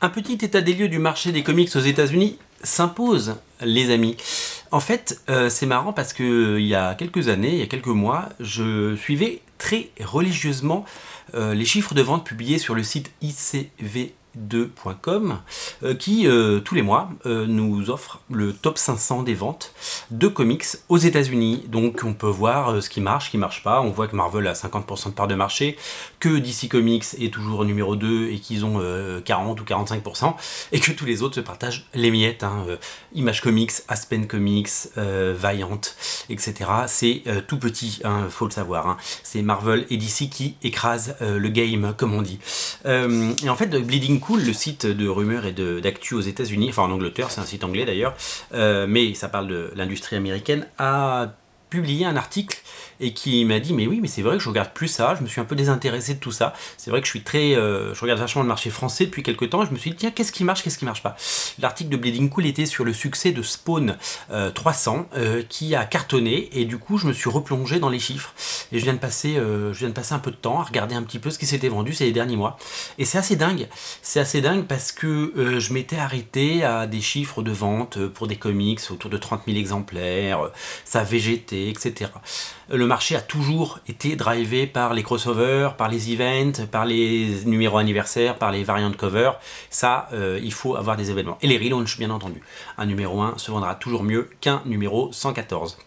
Un petit état des lieux du marché des comics aux États-Unis s'impose, les amis. En fait, c'est marrant parce que il y a quelques années, il y a quelques mois, je suivais très religieusement les chiffres de vente publiés sur le site icv2.com qui tous les mois nous offre le top 500 des ventes de comics aux États-Unis. Donc on peut voir ce qui marche pas. On voit que Marvel a 50% de part de marché, que DC Comics est toujours numéro 2 et qu'ils ont 40 ou 45%, et que tous les autres se partagent les miettes. Image Comics, Aspen Comics, Valiant, etc. C'est tout petit, faut le savoir. C'est Marvel et DC qui écrasent le game, comme on dit. Et en fait, Bleeding Cool, le site de rumeurs et d'actu aux États-Unis, enfin en Angleterre, c'est un site anglais d'ailleurs, mais ça parle de l'industrie américaine, a publié un article et qui m'a dit mais oui, mais c'est vrai que je regarde plus ça, je me suis un peu désintéressé de tout ça. C'est vrai que je regarde vachement le marché français depuis quelques temps et je me suis dit tiens, qu'est-ce qui marche pas. L'article de Bleeding Cool était sur le succès de Spawn 300 qui a cartonné, et du coup je me suis replongé dans les chiffres et je viens de passer un peu de temps à regarder un petit peu ce qui s'était vendu ces derniers mois, et c'est assez dingue parce que je m'étais arrêté à des chiffres de vente pour des comics autour de 30 000 exemplaires, ça végétait, etc. Le marché a toujours été drivé par les crossovers, par les events, par les numéros anniversaires, par les variantes cover. Ça, il faut avoir des événements. Et les relaunchs, bien entendu. Un numéro 1 se vendra toujours mieux qu'un numéro 114.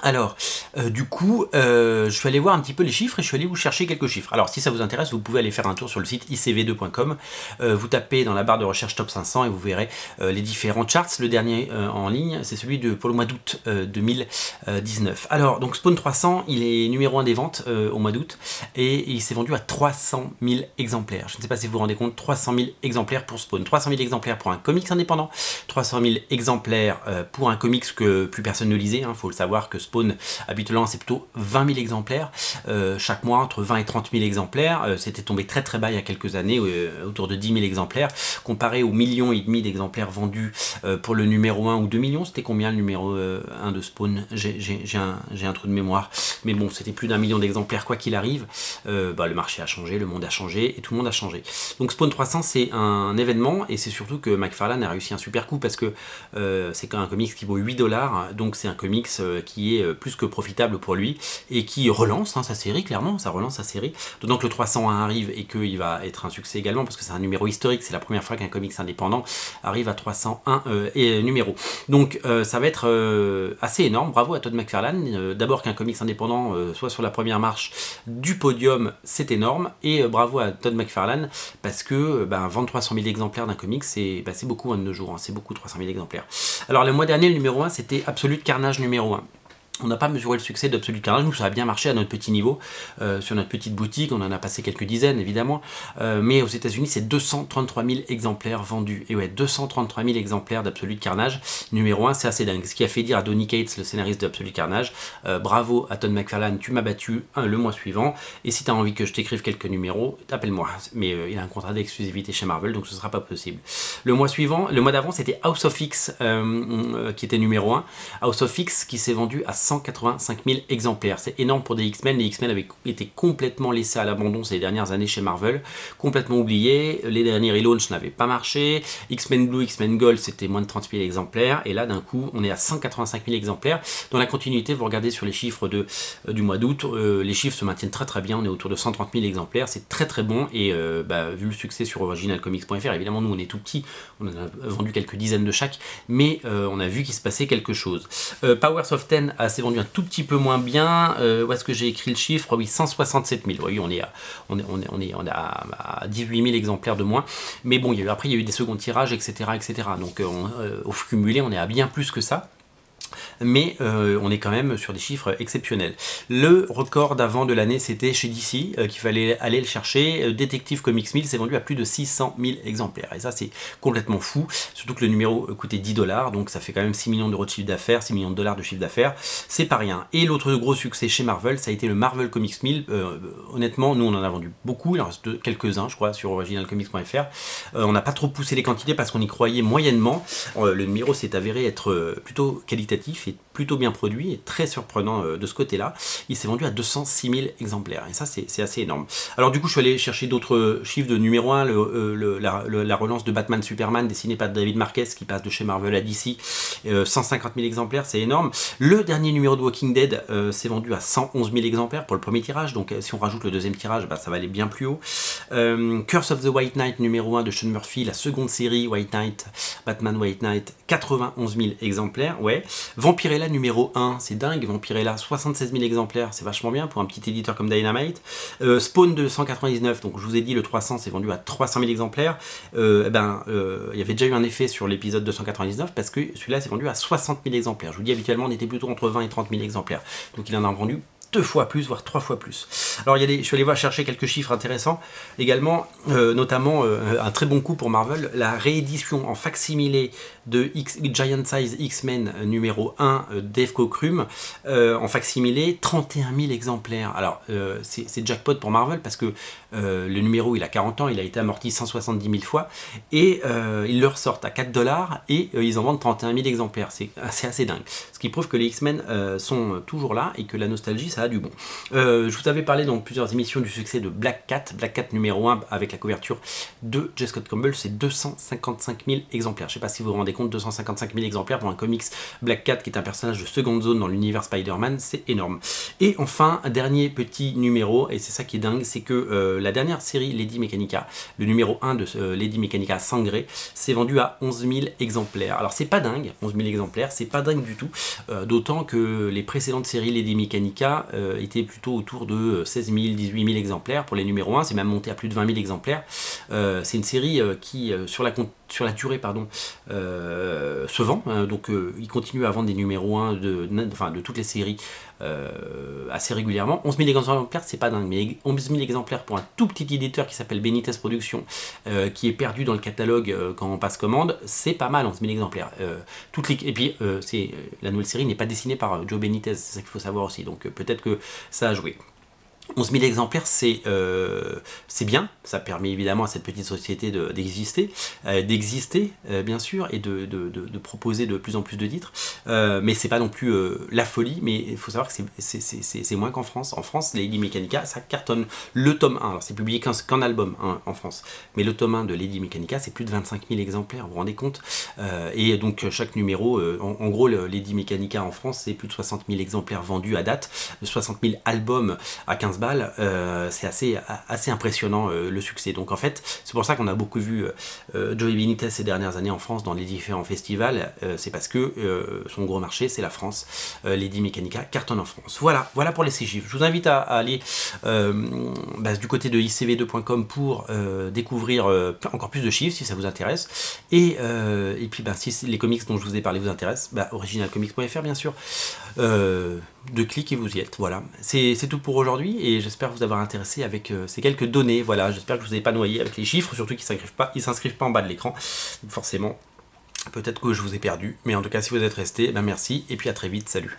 Alors, du coup, je suis allé voir un petit peu les chiffres et je suis allé vous chercher quelques chiffres. Alors, si ça vous intéresse, vous pouvez aller faire un tour sur le site icv2.com. Vous tapez dans la barre de recherche top 500 et vous verrez les différents charts. Le dernier en ligne, c'est celui pour le mois d'août 2019. Alors, donc Spawn 300, il est numéro 1 des ventes au mois d'août et il s'est vendu à 300 000 exemplaires. Je ne sais pas si vous vous rendez compte, 300 000 exemplaires pour Spawn. 300 000 exemplaires pour un comics indépendant, 300 000 exemplaires pour un comics que plus personne ne lisait. Il faut le savoir que Spawn, habituellement, c'est plutôt 20 000 exemplaires chaque mois, entre 20 et 30 000 exemplaires. C'était tombé très très bas il y a quelques années, autour de 10 000 exemplaires, comparé aux 1,5 million d'exemplaires vendus pour le numéro 1 ou 2 millions. C'était combien le numéro 1 de Spawn? J'ai un trou de mémoire, mais bon, c'était plus d'1 million d'exemplaires quoi qu'il arrive. Le marché a changé, le monde a changé et tout le monde a changé. Donc Spawn 300, c'est un événement, et c'est surtout que McFarlane a réussi un super coup parce que c'est quand même un comics qui vaut 8$, donc c'est un comics qui est plus que profitable pour lui et qui relance sa série, clairement, ça relance sa série. D'autant que le 301 arrive et qu'il va être un succès également parce que c'est un numéro historique, c'est la première fois qu'un comics indépendant arrive à 301 numéros. Donc ça va être assez énorme. Bravo à Todd McFarlane. D'abord qu'un comics indépendant soit sur la première marche du podium, c'est énorme, et bravo à Todd McFarlane parce que vendre 300 000 exemplaires d'un comics, c'est beaucoup de nos jours, c'est beaucoup, 300 000 exemplaires. Alors le mois dernier, le numéro 1, c'était Absolute Carnage numéro 1. On n'a pas mesuré le succès d'Absolute Carnage, nous ça a bien marché à notre petit niveau, sur notre petite boutique, on en a passé quelques dizaines évidemment, mais aux États-Unis c'est 233 000 exemplaires vendus, et ouais, 233 000 exemplaires d'Absolute Carnage, numéro 1, c'est assez dingue, ce qui a fait dire à Donny Cates, le scénariste d'Absolute Carnage, bravo à Todd McFarlane, tu m'as battu le mois suivant, et si tu as envie que je t'écrive quelques numéros, appelle-moi, mais il a un contrat d'exclusivité chez Marvel, donc ce sera pas possible. Le mois d'avant c'était House of X qui était numéro 1, House of X qui s'est vendu à 185 000 exemplaires. C'est énorme pour des X-Men. Les X-Men avaient été complètement laissés à l'abandon ces dernières années chez Marvel, complètement oubliés. Les derniers relaunchs n'avaient pas marché. X-Men Blue, X-Men Gold, c'était moins de 30 000 exemplaires. Et là, d'un coup, on est à 185 000 exemplaires. Dans la continuité, vous regardez sur les chiffres du mois d'août, les chiffres se maintiennent très très bien. On est autour de 130 000 exemplaires. C'est très très bon. Et vu le succès sur originalcomics.fr, évidemment, nous, on est tout petits. On en a vendu quelques dizaines de chaque. Mais on a vu qu'il se passait quelque chose. Powers of 10 s'est vendu un tout petit peu moins bien. Où est-ce que j'ai écrit le chiffre? Oui, 167 000. Oui, on est à 18 000 exemplaires de moins. Mais bon, après, il y a eu des seconds tirages, etc. Donc, au cumulé, on est à bien plus que ça. Mais on est quand même sur des chiffres exceptionnels. Le record d'avant de l'année, c'était chez DC, qu'il fallait aller le chercher. Detective Comics 1000 s'est vendu à plus de 600 000 exemplaires. Et ça, c'est complètement fou. Surtout que le numéro coûtait 10$, donc ça fait quand même 6 millions d'euros de chiffre d'affaires, 6 millions de dollars de chiffre d'affaires. C'est pas rien. Et l'autre gros succès chez Marvel, ça a été le Marvel Comics 1000. Honnêtement, nous, on en a vendu beaucoup. Il en reste quelques-uns, je crois, sur originalcomics.fr. On n'a pas trop poussé les quantités parce qu'on y croyait moyennement. Le numéro s'est avéré être plutôt qualitatif qualitatif et plutôt bien produit et très surprenant de ce côté-là. Il s'est vendu à 206 000 exemplaires et ça c'est assez énorme. Alors du coup je suis allé chercher d'autres chiffres de numéro 1, la relance de Batman Superman dessinée par David Marquez qui passe de chez Marvel à DC, 150 000 exemplaires, c'est énorme. Le dernier numéro de Walking Dead s'est vendu à 111 000 exemplaires pour le premier tirage, donc si on rajoute le deuxième tirage, ça va aller bien plus haut. Curse of the White Knight numéro 1 de Sean Murphy, la seconde série White Knight, Batman White Knight, 91 000 exemplaires, ouais. Vampirella numéro 1, c'est dingue, Vampirella 76 000 exemplaires, c'est vachement bien pour un petit éditeur comme Dynamite. Spawn 299, donc je vous ai dit le 300 c'est vendu à 300 000 exemplaires. Il y avait déjà eu un effet sur l'épisode 299 parce que celui-là s'est vendu à 60 000 exemplaires. Je vous dis habituellement on était plutôt entre 20 et 30 000 exemplaires, donc il en a vendu 2 fois plus, voire 3 fois plus. Alors je suis allé voir chercher quelques chiffres intéressants également, notamment un très bon coup pour Marvel, la réédition en facsimilé de Giant Size X-Men numéro 1 Dave Cockrum, en facsimilé 31 000 exemplaires. Alors c'est jackpot pour Marvel parce que le numéro il a 40 ans, il a été amorti 170 000 fois et ils le ressortent à 4 $ et ils en vendent 31 000 exemplaires. C'est assez dingue. Ce qui prouve que les X-Men sont toujours là et que la nostalgie ça a du bon. Je vous avais parlé dans plusieurs émissions du succès de Black Cat numéro 1 avec la couverture de J. Scott Campbell, c'est 255 000 exemplaires. Je ne sais pas si vous vous rendez compte, 255 000 exemplaires pour un comics Black Cat qui est un personnage de seconde zone dans l'univers Spider-Man, c'est énorme. Et enfin, un dernier petit numéro, et c'est ça qui est dingue, c'est que la dernière série Lady Mechanica, le numéro 1 de Lady Mechanica Sangré, s'est vendu à 11 000 exemplaires. Alors c'est pas dingue, 11 000 exemplaires, c'est pas dingue du tout, d'autant que les précédentes séries Lady Mechanica étaient plutôt autour de 16 000, 18 000 exemplaires pour les numéros 1, c'est même monté à plus de 20 000 exemplaires. C'est une série qui, sur la durée, se vend, donc il continue à vendre des numéros 1 de toutes les séries assez régulièrement. 11 000 exemplaires, c'est pas dingue, mais 11 000 exemplaires pour un tout petit éditeur qui s'appelle Benitez Productions, qui est perdu dans le catalogue quand on passe commande, c'est pas mal, 11 000 exemplaires. Et puis, la nouvelle série n'est pas dessinée par Joe Benitez, c'est ça qu'il faut savoir aussi, donc peut-être que ça a joué. 11 000 exemplaires, c'est bien, ça permet évidemment à cette petite société d'exister, bien sûr, et de proposer de plus en plus de titres, mais c'est pas non plus la folie, mais il faut savoir que c'est moins qu'en France. En France, Lady Mechanica, ça cartonne. Le tome 1, alors c'est publié qu'en album en France, mais le tome 1 de Lady Mechanica, c'est plus de 25 000 exemplaires, vous vous rendez compte, et donc chaque numéro, en gros, Lady Mechanica en France, c'est plus de 60 000 exemplaires vendus à date, 60 000 albums à 15 balles, c'est assez impressionnant le succès. Donc en fait, c'est pour ça qu'on a beaucoup vu Joey Benitez ces dernières années en France dans les différents festivals, c'est parce que son gros marché c'est la France. Lady Mechanica cartonne en France. Voilà pour les 6 chiffres. Je vous invite à aller du côté de icv2.com pour découvrir encore plus de chiffres si ça vous intéresse. Et puis si les comics dont je vous ai parlé vous intéressent, originalcomics.fr bien sûr. 2 clics et vous y êtes. Voilà, c'est tout pour aujourd'hui et j'espère vous avoir intéressé avec ces quelques données. Voilà, j'espère que je vous ai pas noyé avec les chiffres, surtout qu'ils s'inscrivent pas en bas de l'écran. Donc forcément, peut-être que je vous ai perdu, mais en tout cas si vous êtes resté, merci et puis à très vite, salut.